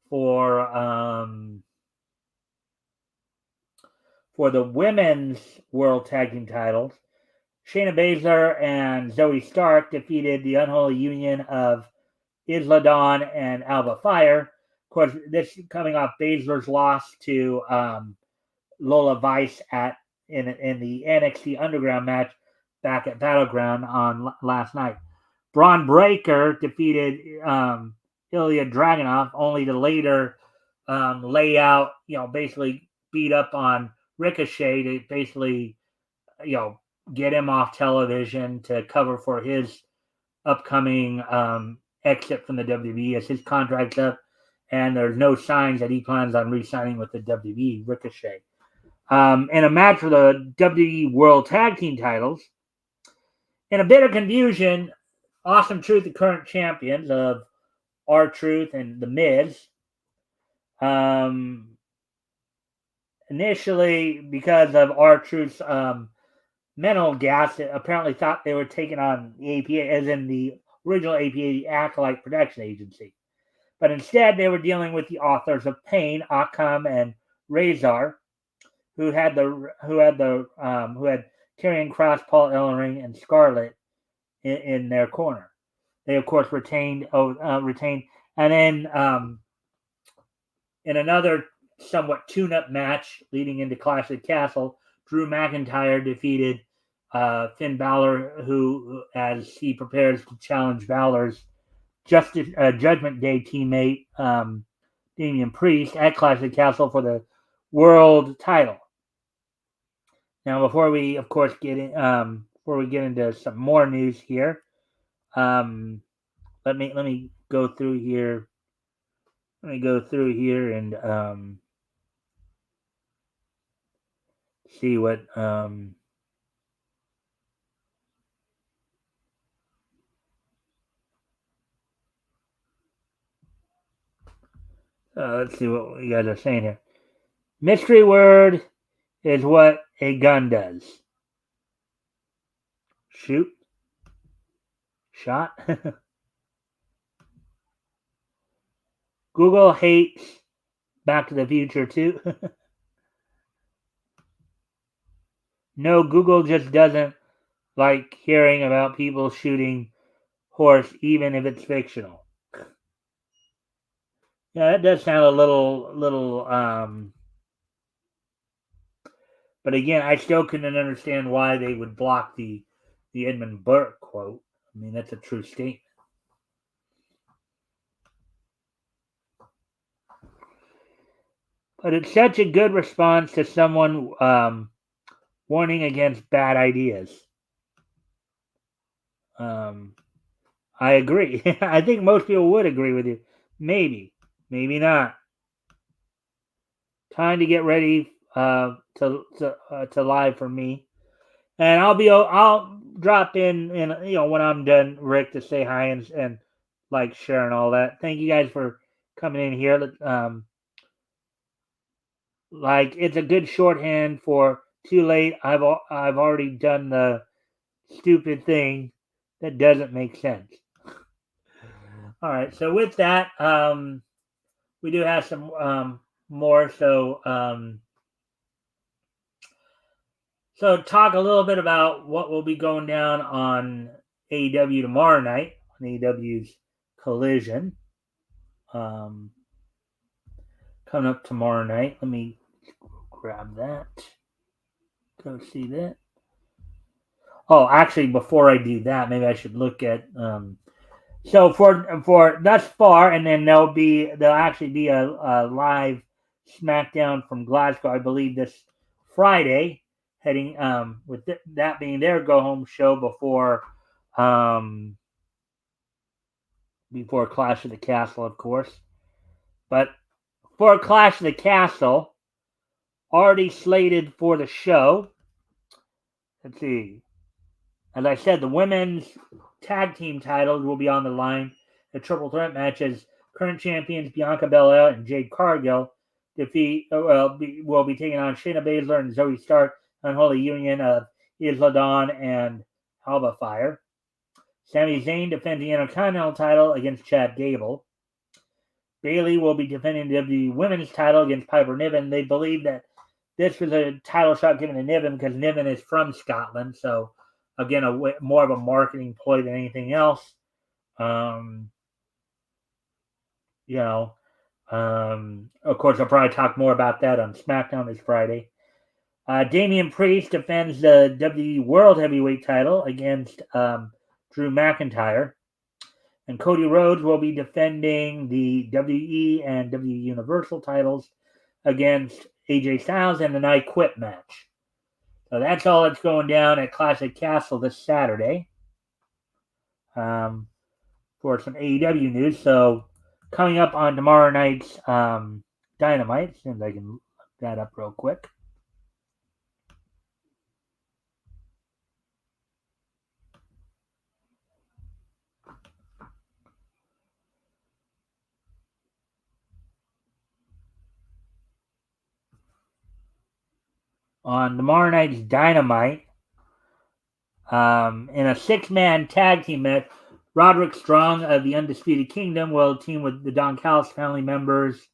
for um, for the women's World Tag Team titles. Shayna Baszler and Zoe Stark defeated the unholy union of Isla Dawn and Alba Fire. Of course, this coming off Baszler's loss to Lola Vice in the NXT Underground match back at Battleground on last night. Braun Breaker defeated Ilya Dragunov, only to later lay out, basically beat up on Ricochet to basically, get him off television to cover for his upcoming exit from the WWE as his contract's up, and there's no signs that he plans on re-signing with the WWE. Ricochet. In a match for the WWE World Tag Team titles, in a bit of confusion, Awesome Truth, the current champions of R-Truth and The Miz, initially, because of R-Truth's mental gas, apparently thought they were taking on the APA, as in the original APA Acolyte Protection Agency. But instead, they were dealing with the authors of Pain, Akam, and Razor, who had Karrion Kross, Paul Ellering, and Scarlett in their corner. They of course retained, and then in another somewhat tune-up match leading into Clash of the Castle, Drew McIntyre defeated Finn Balor, who, as he prepares to challenge Balor's Judgment Day teammate Damian Priest at Clash of the Castle for the world title. Now, before we, of course, get into some more news here, let me go through here. Let me go through here and see what. Let's see what you guys are saying here. Mystery word is what a gun does. Shoot. Shot. Google hates Back to the Future too. No, Google just doesn't like hearing about people shooting horse, even if it's fictional. Yeah, that does sound a little. But again, I still couldn't understand why they would block the Edmund Burke quote. I mean, that's a true statement. But it's such a good response to someone warning against bad ideas. I agree. I think most people would agree with you. Maybe not. Time to get ready to live for me, and I'll drop in when I'm done, Rick, to say hi and like, share, and all that. Thank you guys for coming in here. Like, it's a good shorthand for too late. I've already done the stupid thing that doesn't make sense. All right. So with that, we do have some more. So talk a little bit about what will be going down on AEW tomorrow night, on AEW's Collision. Coming up tomorrow night. Let me grab that. Go see that. Oh, actually, before I do that, maybe I should look at. So for thus far, and then there'll actually be a live SmackDown from Glasgow, I believe, this Friday, heading with that being their go home show before Clash of the Castle, of course. But for Clash of the Castle, already slated for the show. Let's see. As I said, the women's tag team titles will be on the line. The triple threat matches, current champions Bianca Belair and Jade Cargill will be taking on Shayna Baszler and Zoe Stark, unholy union of Isla Dawn and Alba Fire. Sami Zayn defends the Intercontinental title against Chad Gable. Bayley will be defending the WWE Women's title against Piper Niven. They believe that this was a title shot given to Niven because Niven is from Scotland. So, again, more of a marketing ploy than anything else. Of course, I'll probably talk more about that on SmackDown this Friday. Damian Priest defends the WWE World Heavyweight title against Drew McIntyre. And Cody Rhodes will be defending the WWE and WWE Universal titles against AJ Styles in the Night Quit match. So that's all that's going down at Classic Castle this Saturday for some AEW news. So coming up on tomorrow night's Dynamite, as soon as I can look that up real quick. On tomorrow night's Dynamite, in a six-man tag team match, Roderick Strong of the Undisputed Kingdom will team with the Don Callis family members,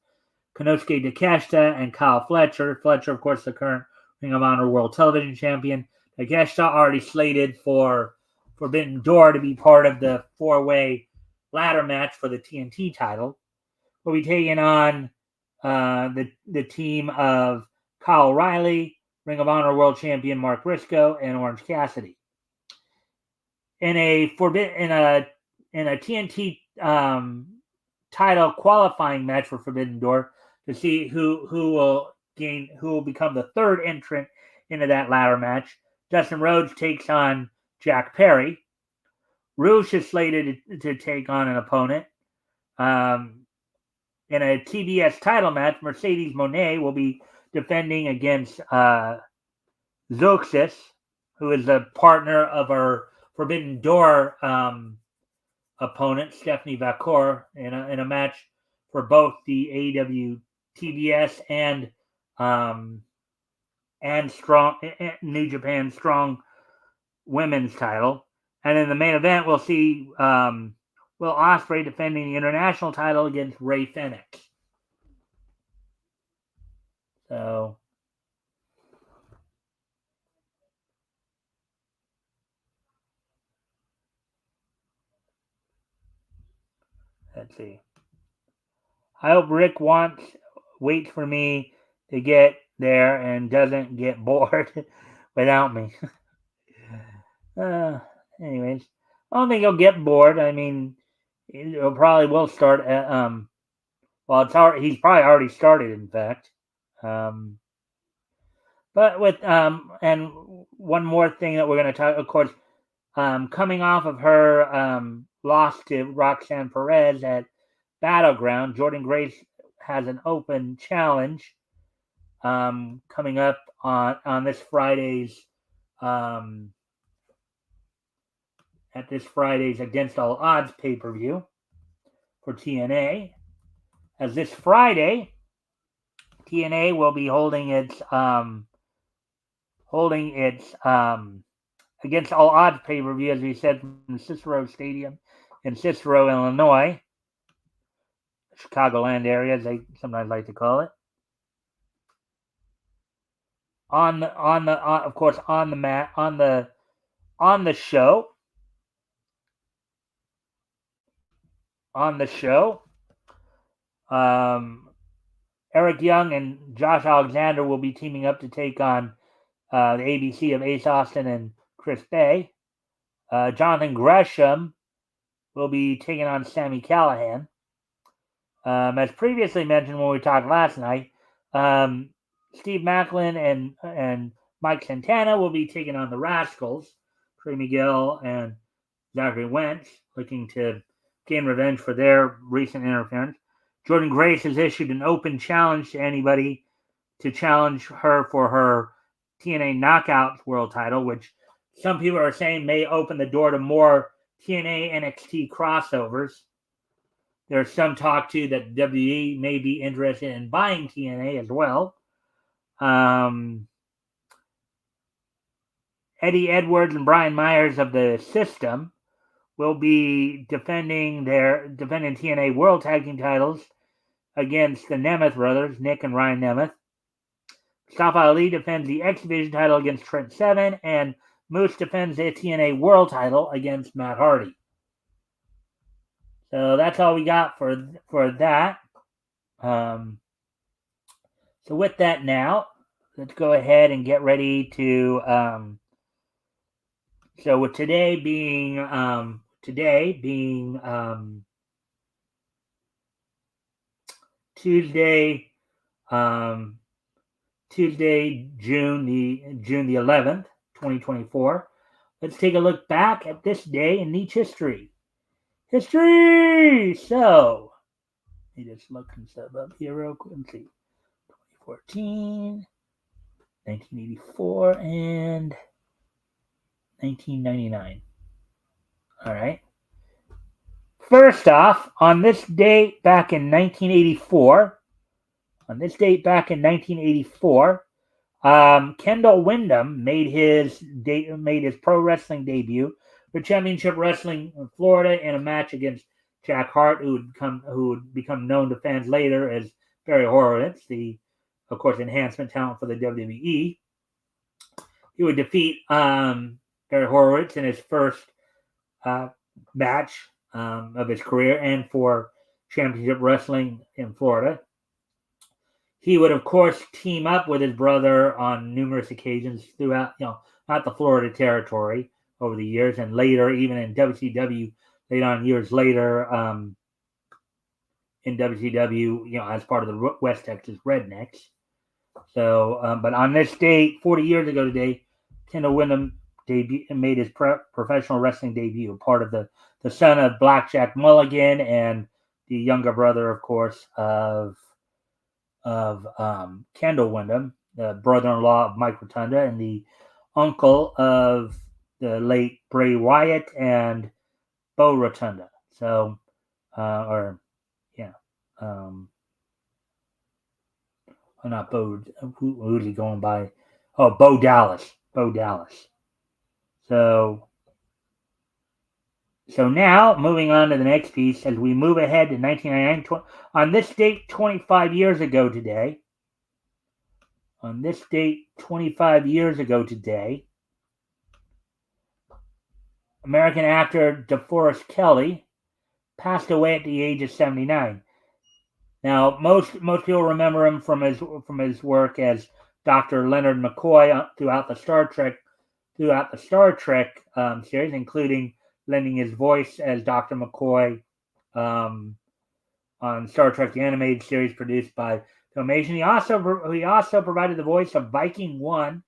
Konosuke Takeshita and Kyle Fletcher. Fletcher, of course, the current Ring of Honor World Television Champion. Takeshita already slated for Forbidden Door to be part of the four-way ladder match for the TNT title. We'll be taking on the team of Kyle O'Reilly, Ring of Honor World Champion Mark Briscoe, and Orange Cassidy. In a TNT title qualifying match for Forbidden Door to see who will become the third entrant into that ladder match, Dustin Rhodes takes on Jack Perry. Rush is slated to take on an opponent. In a TBS title match, Mercedes Moné will be defending against Zoxis, who is a partner of our Forbidden Door opponent, Stephanie Vacour, in a match for both the AEW TBS and Strong New Japan Strong Women's title. And in the main event, we'll see Will Ospreay defending the international title against Rey Fenix. So let's see. I hope Rick waits for me to get there and doesn't get bored without me. Anyways, I don't think he'll get bored. I mean, he'll probably will start at, he's probably already started, in fact. But with and one more thing that we're going to talk, of course, coming off of her loss to Roxanne Perez at Battleground, Jordynne Grace has an open challenge coming up on this Friday's Against All Odds pay-per-view for TNA. As this Friday, TNA will be holding its Against All Odds pay-per-view, as we said, from Cicero Stadium in Cicero, Illinois, Chicagoland area, as they sometimes like to call it. On the show, Eric Young and Josh Alexander will be teaming up to take on the ABC of Ace Austin and Chris Bay. Jonathan Gresham will be taking on Sami Callihan. As previously mentioned when we talked last night, Steve Macklin and Mike Santana will be taking on the Rascals, Trey Miguel and Zachary Wentz, looking to gain revenge for their recent interference. Jordynne Grace has issued an open challenge to anybody to challenge her for her TNA Knockouts World title, which some people are saying may open the door to more TNA NXT crossovers. There's some talk, too, that WWE may be interested in buying TNA as well. Eddie Edwards and Brian Myers of the System will be defending TNA World Tag Team titles against the Nemeth brothers, Nick and Ryan Nemeth. Mustafa Ali defends the X Division title against Trent Seven, and Moose defends the TNA World title against Matt Hardy. So that's all we got for that. So with that now, let's go ahead and get ready to. So with today being Tuesday, June the 11th, 2024. Let's take a look back at this day in Nietzsche history. So let me just look some stuff up here real quick and see. 2014, 1984, and 1999. All right. First off, on this date back in 1984, Kendall Windham made his pro wrestling debut for Championship Wrestling in Florida in a match against Jack Hart, who would become known to fans later as Barry Horowitz, the, of course, enhancement talent for the WWE. He would defeat Barry Horowitz in his first match of his career and for Championship Wrestling in Florida. He would, of course, team up with his brother on numerous occasions throughout, not the Florida territory over the years, and later, even in WCW, years later, in WCW, as part of the West Texas Rednecks. So, but on this date, 40 years ago today, Kendall Windham made his professional wrestling debut, part of the son of Blackjack Mulligan and the younger brother, of course, of Kendall Windham, the brother-in-law of Mike Rotunda, and the uncle of the late Bray Wyatt and Bo Rotunda. So, not Bo. Who's he going by? Oh, Bo Dallas. So now, moving on to the next piece, as we move ahead to 1999, on this date 25 years ago today, American actor DeForest Kelley passed away at the age of 79. Now, most people remember him from his work as Dr. Leonard McCoy throughout the Star Trek series, including lending his voice as Dr. McCoy on Star Trek the Animated Series produced by Filmation. He also provided the voice of Viking 1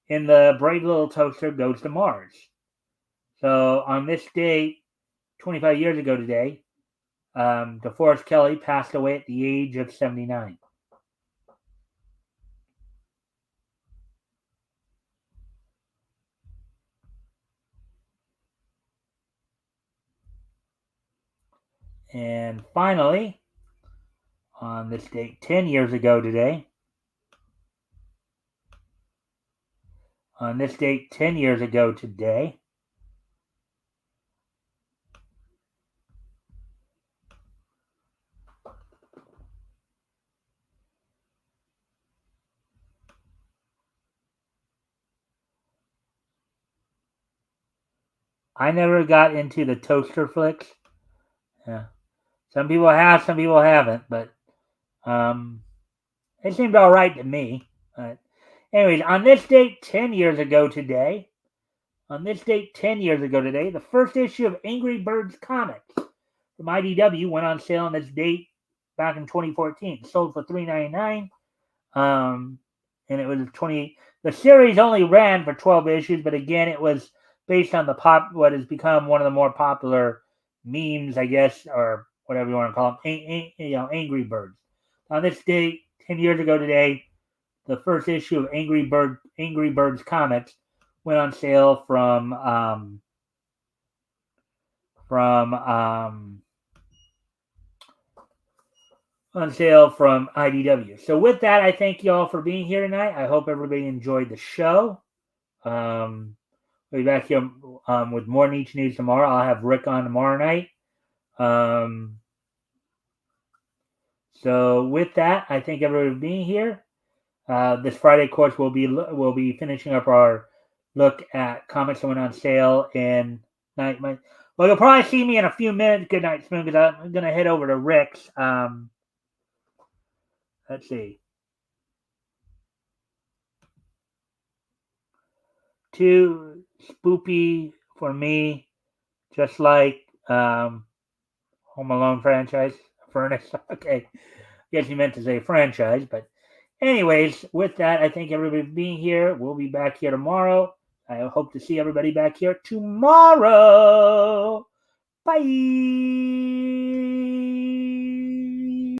in the Brave Little Toaster Goes to Mars. So on this date, 25 years ago today, DeForest Kelley passed away at the age of 79. And finally, on this date, 10 years ago today, I never got into the toaster flicks. Yeah. Some people have, some people haven't, but it seemed all right to me. But anyways, on this date 10 years ago today, the first issue of Angry Birds Comics from IDW went on sale on this date back in 2014. It sold for $3.99. And it was 20. The series only ran for 12 issues, but again, it was based on what has become one of the more popular memes, I guess, or whatever you want to call them, Angry Birds. On this date, 10 years ago today, the first issue of Angry Birds Comics went on sale from IDW. So with that, I thank you all for being here tonight. I hope everybody enjoyed the show. We'll be back here with more Niche News tomorrow. I'll have Rick on tomorrow night. So with that, I thank everybody for being here. This Friday, of course, we'll be finishing up our look at comics that went on sale in night. Well, you'll probably see me in a few minutes. Good night, Spoon, because I'm gonna head over to Rick's. Let's see. Too spoopy for me, just like Home Alone franchise. Furnace. Okay. Guess you meant to say franchise, but anyways, with that, I thank everybody for being here. We'll be back here tomorrow. I hope to see everybody back here tomorrow. Bye.